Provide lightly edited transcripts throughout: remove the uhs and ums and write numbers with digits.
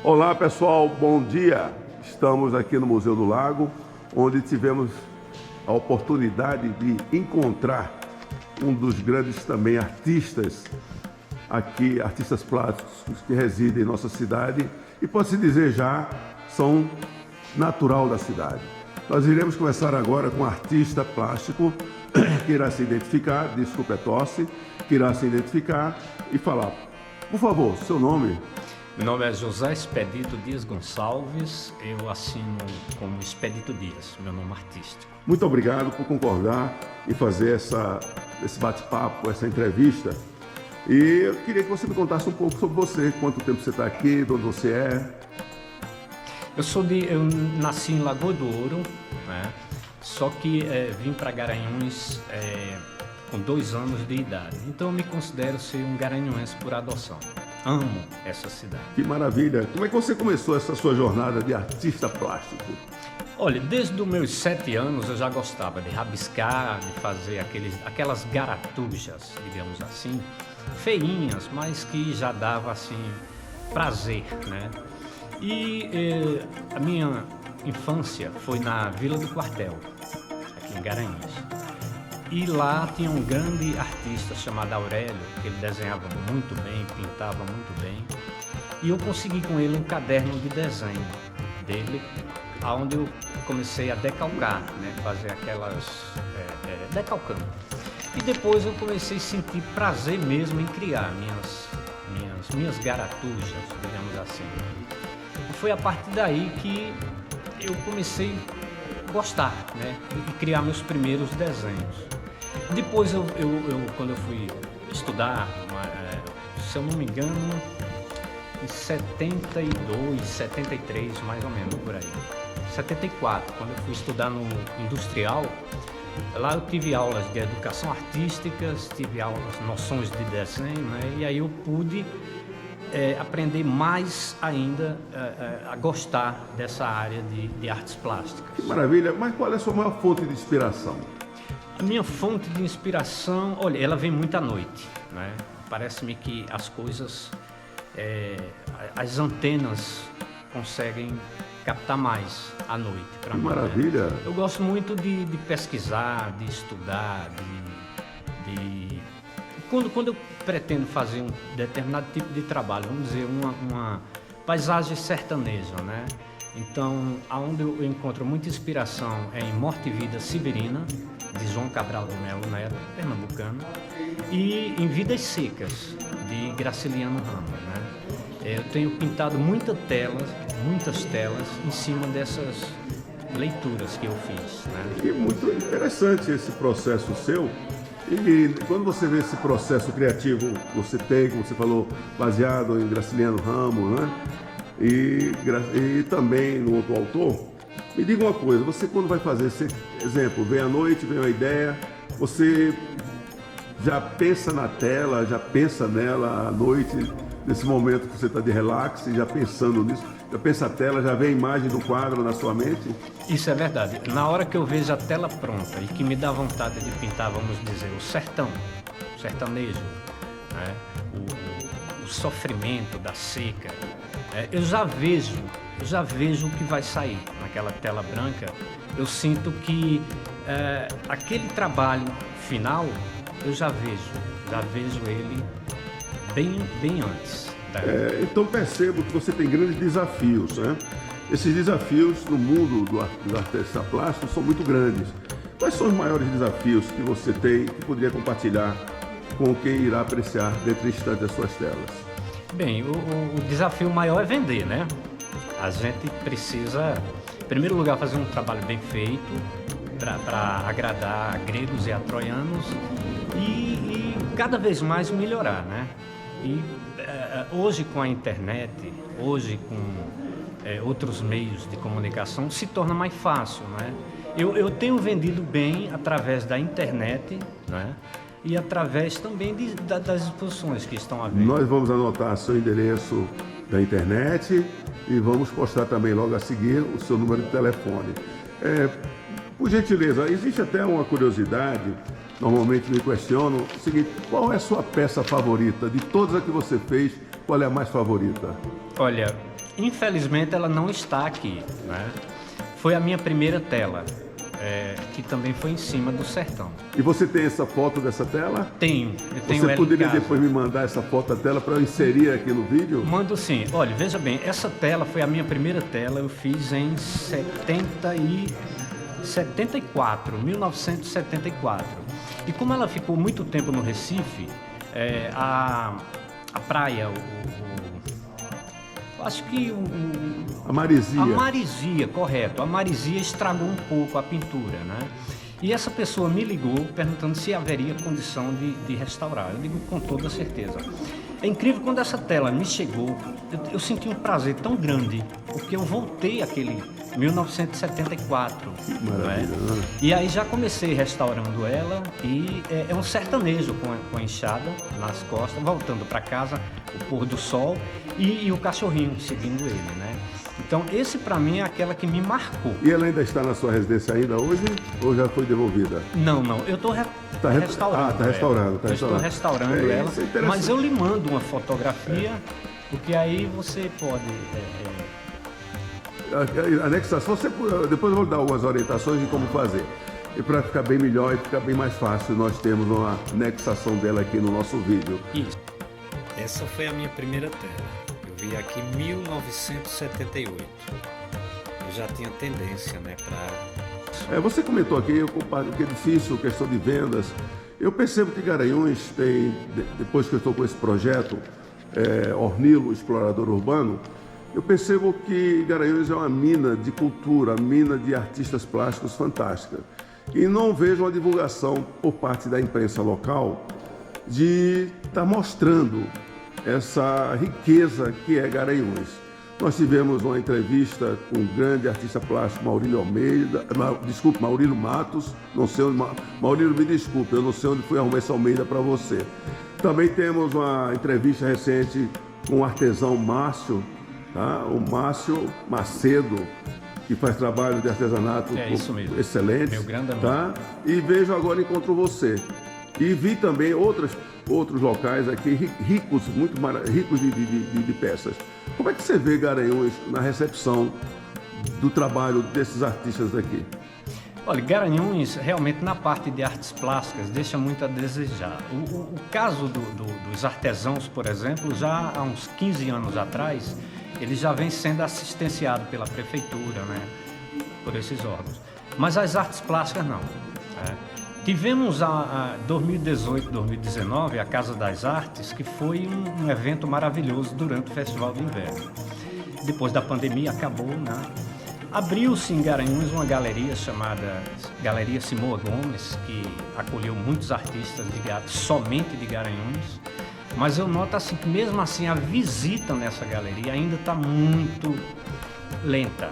Olá pessoal, bom dia! Estamos aqui no Museu do Lago, onde tivemos a oportunidade de encontrar um dos grandes também artistas aqui, artistas plásticos que residem em nossa cidade e pode-se dizer já são natural da cidade. Nós iremos conversar agora com um artista plástico que irá se identificar, desculpe a tosse, que irá se identificar e falar. Por favor, seu nome? Meu nome é José Expedito Dias Gonçalves, eu assino como Expedito Dias, meu nome artístico. Muito obrigado por concordar e fazer esse bate-papo, essa entrevista. E eu queria que você me contasse um pouco sobre você, quanto tempo você está aqui, de onde você é. Eu nasci em Lagoa do Ouro, né? Só que vim para Garanhuns com 2 anos de idade, então eu me considero ser um garanhuense por adoção. Amo essa cidade. Que maravilha! Como é que você começou essa sua jornada de artista plástico? Olha, desde os meus 7 anos eu já gostava de rabiscar, de fazer aquelas garatujas, digamos assim, feinhas, mas que já dava assim prazer, né? E a minha infância foi na Vila do Quartel, aqui em Garanhuns. E lá tinha um grande artista chamado Aurélio, que ele desenhava muito bem, pintava muito bem. E eu consegui com ele um caderno de desenho dele, onde eu comecei a decalcar, né? Fazer aquelas... decalcando. E depois eu comecei a sentir prazer mesmo em criar minhas garatujas, digamos assim. E foi a partir daí que eu comecei a gostar, né? E criar meus primeiros desenhos. Depois, quando eu fui estudar, se eu não me engano, em 72, 73, mais ou menos, por aí. 74, quando eu fui estudar no Industrial, lá eu tive aulas de educação artística, tive aulas, noções de desenho, né? E aí eu pude aprender mais ainda a gostar dessa área de artes plásticas. Que maravilha! Mas qual é a sua maior fonte de inspiração? A minha fonte de inspiração, olha, ela vem muito à noite, né? Parece-me que as coisas, as antenas conseguem captar mais à noite. Que maravilha! Né? Eu gosto muito de pesquisar, de estudar, Quando eu pretendo fazer um determinado tipo de trabalho, vamos dizer, uma paisagem sertaneja, né? Então, aonde eu encontro muita inspiração é em Morte e Vida Severina, de João Cabral do Melo Neto, pernambucano, e em Vidas Secas, de Graciliano Ramos, né? Eu tenho pintado muitas telas em cima dessas leituras que eu fiz, né? E muito interessante esse processo seu. E quando você vê esse processo criativo que você tem, como você falou, baseado em Graciliano Ramos, né? E também no outro autor, me diga uma coisa, você quando vai fazer esse exemplo, vem à noite, vem uma ideia, você já pensa na tela, já pensa nela à noite, nesse momento que você está de relax, já pensando nisso, já pensa a tela, já vê a imagem do quadro na sua mente? Isso é verdade. Na hora que eu vejo a tela pronta e que me dá vontade de pintar, vamos dizer, o sertanejo, né? O sofrimento da seca, eu já vejo o que vai sair naquela tela branca. Eu sinto que aquele trabalho final, eu já vejo ele bem antes. Então percebo que você tem grandes desafios, né? Esses desafios no mundo do artista plástico são muito grandes. Quais são os maiores desafios que você tem que poderia compartilhar com quem irá apreciar dentro do instante das suas telas? Bem, o desafio maior é vender, né? A gente precisa, em primeiro lugar, fazer um trabalho bem feito para agradar gregos e a troianos e cada vez mais melhorar, né? E hoje com a internet, hoje com outros meios de comunicação, se torna mais fácil, né? Eu tenho vendido bem através da internet, né? E através também das exposições que estão havendo. Nós vamos anotar seu endereço da internet e vamos postar também logo a seguir o seu número de telefone. Por gentileza, existe até uma curiosidade, normalmente me questionam, o seguinte, qual é a sua peça favorita? De todas as que você fez, qual é a mais favorita? Olha, Infelizmente ela não está aqui, né? Foi a minha primeira tela, que também foi em cima do sertão. E você tem essa foto dessa tela? Tenho, eu tenho Você ela poderia em casa. depois me mandar essa foto da tela para eu inserir aqui no vídeo? Mando sim. Olha, veja bem, essa tela foi a minha primeira tela, eu fiz em 1974. E como ela ficou muito tempo no Recife, a praia, acho que A Marizia. a marisia, correto. A marisia estragou um pouco a pintura, né? E essa pessoa me ligou perguntando se haveria condição de restaurar. Eu digo com toda certeza. É incrível, quando essa tela me chegou, eu senti um prazer tão grande, porque eu voltei àquele 1974. Maravilha, né? E aí já comecei restaurando ela e é um sertanejo com a enxada nas costas, voltando para casa, o pôr do sol e o cachorrinho seguindo ele, né? Então esse para mim é aquela que me marcou. E ela ainda está na sua residência ainda hoje ou já foi devolvida? Não, eu estou restaurando. Está restaurando. Eu estou restaurando ela, isso é interessante. mas eu lhe mando uma fotografia, porque aí você pode... Anexar, se você, depois eu vou dar algumas orientações de como fazer. E para ficar bem melhor e ficar bem mais fácil, nós temos uma anexação dela aqui no nosso vídeo. Isso. Essa foi a minha primeira tela. Eu vi aqui em 1978. Eu já tinha tendência, né, para... Você comentou aqui que é difícil, questão de vendas. Eu percebo que Garanhuns tem, depois que eu estou com esse projeto, Ornilo Explorador Urbano, eu percebo que Garanhuns é uma mina de cultura, mina de artistas plásticos fantástica. E não vejo uma divulgação por parte da imprensa local de estar mostrando essa riqueza que é Garanhuns. Nós tivemos uma entrevista com o grande artista plástico Maurílio Matos, não sei onde, Maurílio, me desculpe, eu não sei onde fui arrumar esse Almeida para você. Também temos uma entrevista recente com o artesão Márcio, tá? O Márcio Macedo, que faz trabalho de artesanato excelente. Meu grande amigo. Tá? E vejo agora, encontro você. E vi também outros locais aqui ricos, muito ricos de peças. Como é que você vê Garanhuns na recepção do trabalho desses artistas daqui? Olha, Garanhuns realmente na parte de artes plásticas deixa muito a desejar. O caso dos artesãos, por exemplo, já há uns 15 anos atrás, ele já vem sendo assistenciado pela prefeitura, né, por esses órgãos. Mas as artes plásticas não. Tivemos a 2018, 2019, a Casa das Artes, que foi um evento maravilhoso durante o Festival de Inverno. Depois da pandemia acabou, né? Abriu-se em Garanhuns uma galeria chamada Galeria Simoa Gomes, que acolheu muitos artistas somente de Garanhuns. Mas eu noto assim que mesmo assim a visita nessa galeria ainda está muito lenta.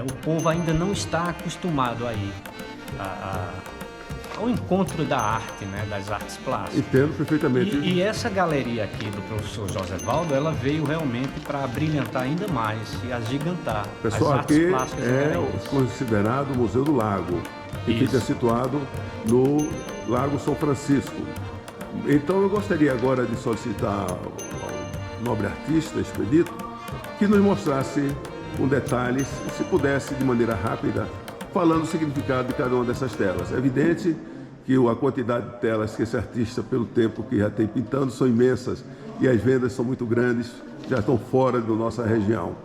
O povo ainda não está acostumado aí ao encontro da arte, né, das artes plásticas. Entendo perfeitamente. E essa galeria aqui do professor José Valdo, ela veio realmente para brilhantar ainda mais e agigantar Pessoal, as artes aqui plásticas. É considerado o Museu do Lago, que fica situado no Lago São Francisco. Então eu gostaria agora de solicitar ao nobre artista Expedito que nos mostrasse com detalhes, se pudesse de maneira rápida, falando o significado de cada uma dessas telas. É evidente que a quantidade de telas que esse artista, pelo tempo que já tem pintando, são imensas e as vendas são muito grandes, já estão fora da nossa região.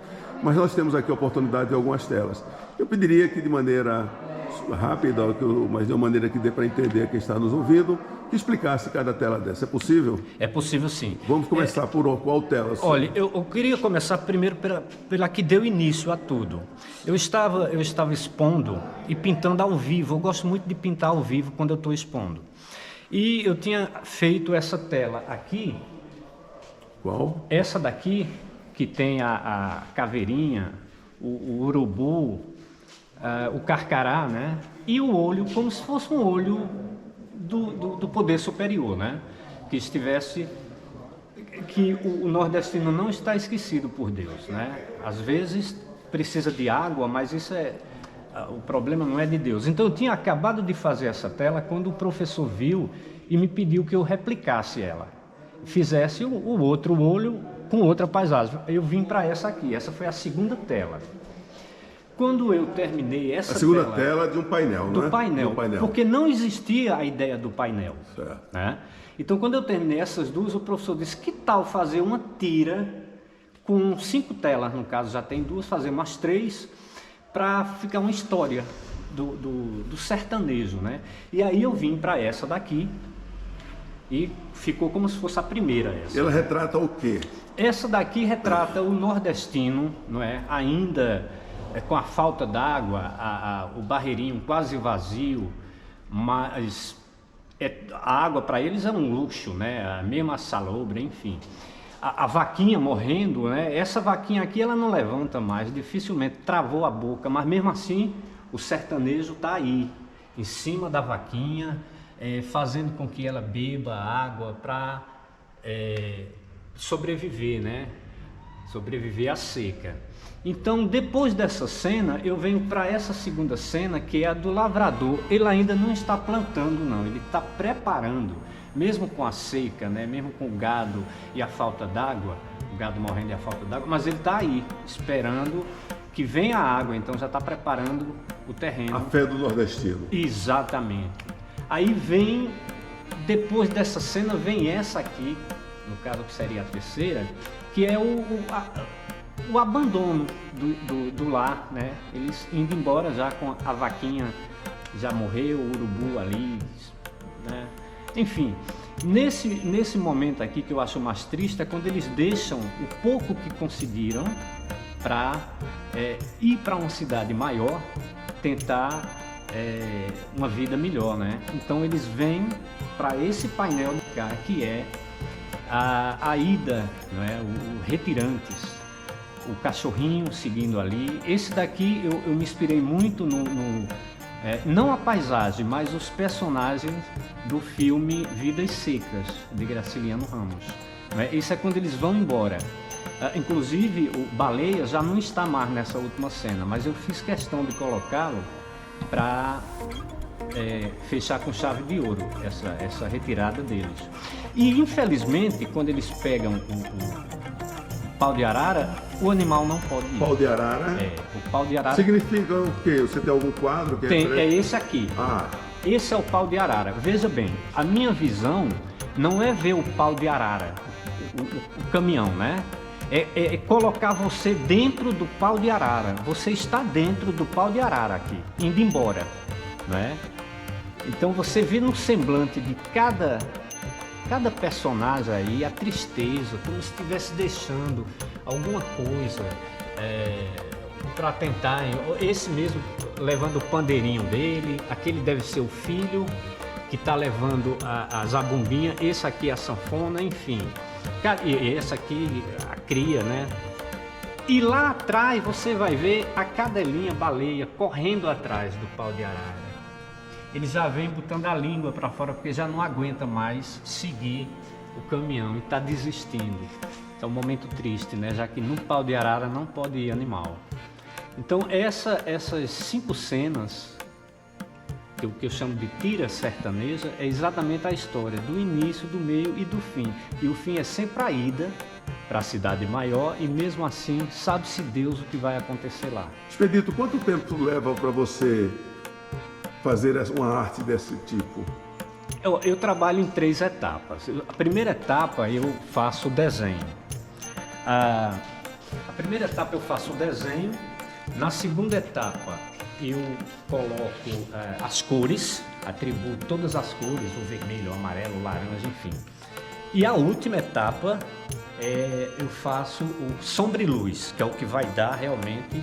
Mas nós temos aqui a oportunidade de algumas telas. Eu pediria que de maneira rápida, mas de uma maneira que dê para entender quem está nos ouvindo, que explicasse cada tela dessa. É possível? É possível, sim. Vamos começar por qual tela? Olha, eu queria começar primeiro pela que deu início a tudo. Eu estava expondo e pintando ao vivo. Eu gosto muito de pintar ao vivo quando eu estou expondo. E eu tinha feito essa tela aqui. Qual? Essa daqui, que tem a caveirinha, o urubu, o carcará, né? E o olho, como se fosse um olho do poder superior, né? Que o nordestino não está esquecido por Deus, né? Às vezes precisa de água, mas o problema não é de Deus. Então eu tinha acabado de fazer essa tela quando o professor viu e me pediu que eu replicasse ela. Fizesse o outro olho com outra paisagem. Eu vim para essa aqui, essa foi a segunda tela. Quando eu terminei essa segunda tela de um painel, né? Do painel, porque não existia a ideia do painel. Certo. Né? Então, quando eu terminei essas duas, o professor disse, que tal fazer uma tira com 5 telas, no caso já tem 2, fazer umas 3, para ficar uma história do sertanejo, né? E aí eu vim para essa daqui e ficou como se fosse a primeira essa. Ela retrata o quê? Essa daqui retrata o nordestino, não é? Ainda com a falta d'água, o barreirinho quase vazio, mas a água para eles é um luxo, né? Mesmo a salobra, enfim. A vaquinha morrendo, né? Essa vaquinha aqui ela não levanta mais, dificilmente travou a boca, mas mesmo assim o sertanejo está aí, em cima da vaquinha, fazendo com que ela beba água para sobreviver, né? Sobreviver à seca. Então, depois dessa cena, eu venho para essa segunda cena, que é a do lavrador. Ele ainda não está plantando, não, ele está preparando, mesmo com a seca, né? Mesmo com o gado e a falta d'água, o gado morrendo e a falta d'água, mas ele está aí, esperando que venha a água, então já está preparando o terreno. A fé do nordestino. Exatamente. Aí vem, depois dessa cena, vem essa aqui, no caso que seria a terceira, que é o abandono do lar, né? Eles indo embora já com a vaquinha, já morreu, o urubu ali, né? Enfim, nesse momento aqui que eu acho mais triste é quando eles deixam o pouco que conseguiram para ir para uma cidade maior, tentar uma vida melhor, né? Então eles vêm para esse painel de cá, que é a ida, não é? O Retirantes, o cachorrinho seguindo ali. Esse daqui eu me inspirei muito não a paisagem, mas os personagens do filme Vidas Secas, de Graciliano Ramos. Isso é quando eles vão embora. Inclusive o Baleia já não está mais nessa última cena, mas eu fiz questão de colocá-lo para fechar com chave de ouro essa retirada deles. E infelizmente, quando eles pegam o pau de arara, o animal não pode ir. Pau de arara? O pau de arara significa o quê? Você tem algum quadro que é esse aqui. Esse é o pau de arara. Veja bem, a minha visão não é ver o pau de arara, o caminhão, né? É colocar você dentro do pau de arara. Você está dentro do pau de arara aqui, indo embora, não é? Então você vê no semblante de cada personagem aí a tristeza, como se estivesse deixando alguma coisa para tentar. Esse mesmo levando o pandeirinho dele, aquele deve ser o filho que está levando a zabumbinha, esse aqui é a sanfona, enfim. E essa aqui, a cria, né? E lá atrás você vai ver a cadelinha baleia correndo atrás do pau de arara. Ele já vem botando a língua para fora porque já não aguenta mais seguir o caminhão e está desistindo. É um momento triste, né? Já que no pau de arara não pode ir animal. Então essas 5 cenas, que o que eu chamo de tira sertaneja, é exatamente a história do início, do meio e do fim. E o fim é sempre a ida para a cidade maior e mesmo assim sabe-se Deus o que vai acontecer lá. Expedito, quanto tempo leva para você fazer uma arte desse tipo? Eu trabalho em 3 etapas. A primeira etapa eu faço o desenho. A primeira etapa eu faço o desenho. Na segunda etapa eu coloco as cores, atribuo todas as cores, o vermelho, o amarelo, o laranja, enfim. E a última etapa eu faço o sombra e luz, que é o que vai dar realmente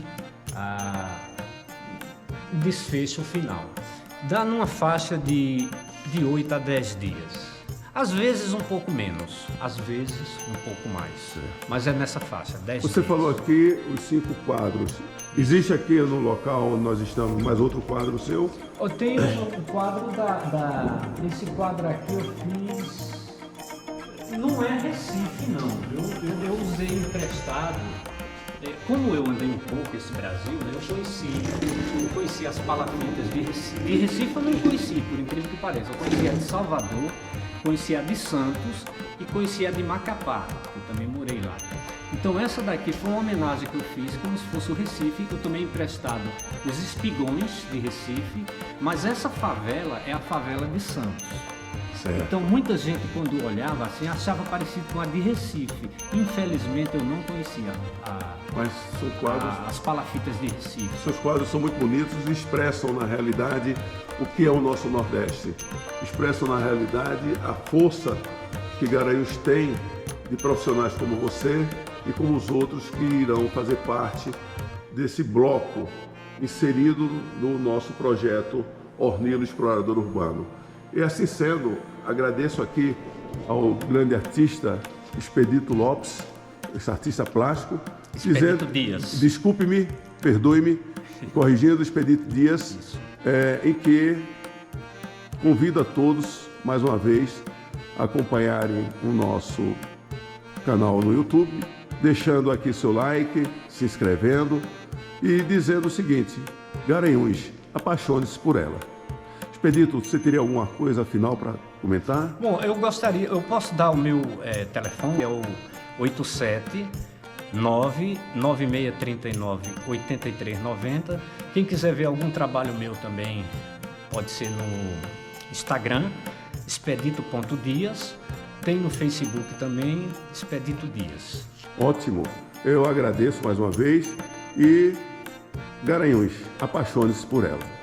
o desfecho final. Dá numa faixa de 8 a 10 dias. Às vezes um pouco menos, às vezes um pouco mais. Mas é nessa faixa, 10 dias. Você falou aqui os 5 quadros. Existe aqui no local onde nós estamos mais outro quadro seu? Eu tenho o quadro esse quadro aqui eu fiz... Não é Recife, não. Eu usei emprestado. Como eu andei um pouco esse Brasil, né, eu conheci as palafitas de Recife. De Recife eu não conheci, por incrível que pareça. Eu conheci a de Salvador, conheci a de Santos e conheci a de Macapá, que eu também morei lá. Então essa daqui foi uma homenagem que eu fiz, como se fosse o Recife. Eu tomei emprestado os espigões de Recife, mas essa favela é a favela de Santos. Certo. Então muita gente, quando olhava assim, achava parecido com a de Recife. Infelizmente eu não conhecia Mas são quadros, as palafitas de Recife. seus quadros são muito bonitos e expressam na realidade o que é o nosso Nordeste. Expressam na realidade a força que Garanhuns tem de profissionais como você e como os outros que irão fazer parte desse bloco inserido no nosso projeto Ornilo Explorador Urbano. E assim sendo, agradeço aqui ao grande artista Expedito Lopes, esse artista plástico, Expedito Dias. Desculpe-me, perdoe-me, corrigindo Expedito Dias, em que convido a todos, mais uma vez, a acompanharem o nosso canal no YouTube, deixando aqui seu like, se inscrevendo e dizendo o seguinte: Garanhuns, apaixone-se por ela. Expedito, você teria alguma coisa final para comentar? Bom, eu posso dar o meu telefone, é o 879-9639-8390. Quem quiser ver algum trabalho meu também, pode ser no Instagram, expedito.dias. Tem no Facebook também, Expedito Dias. Ótimo, eu agradeço mais uma vez e Garanhuns, apaixone-se por ela.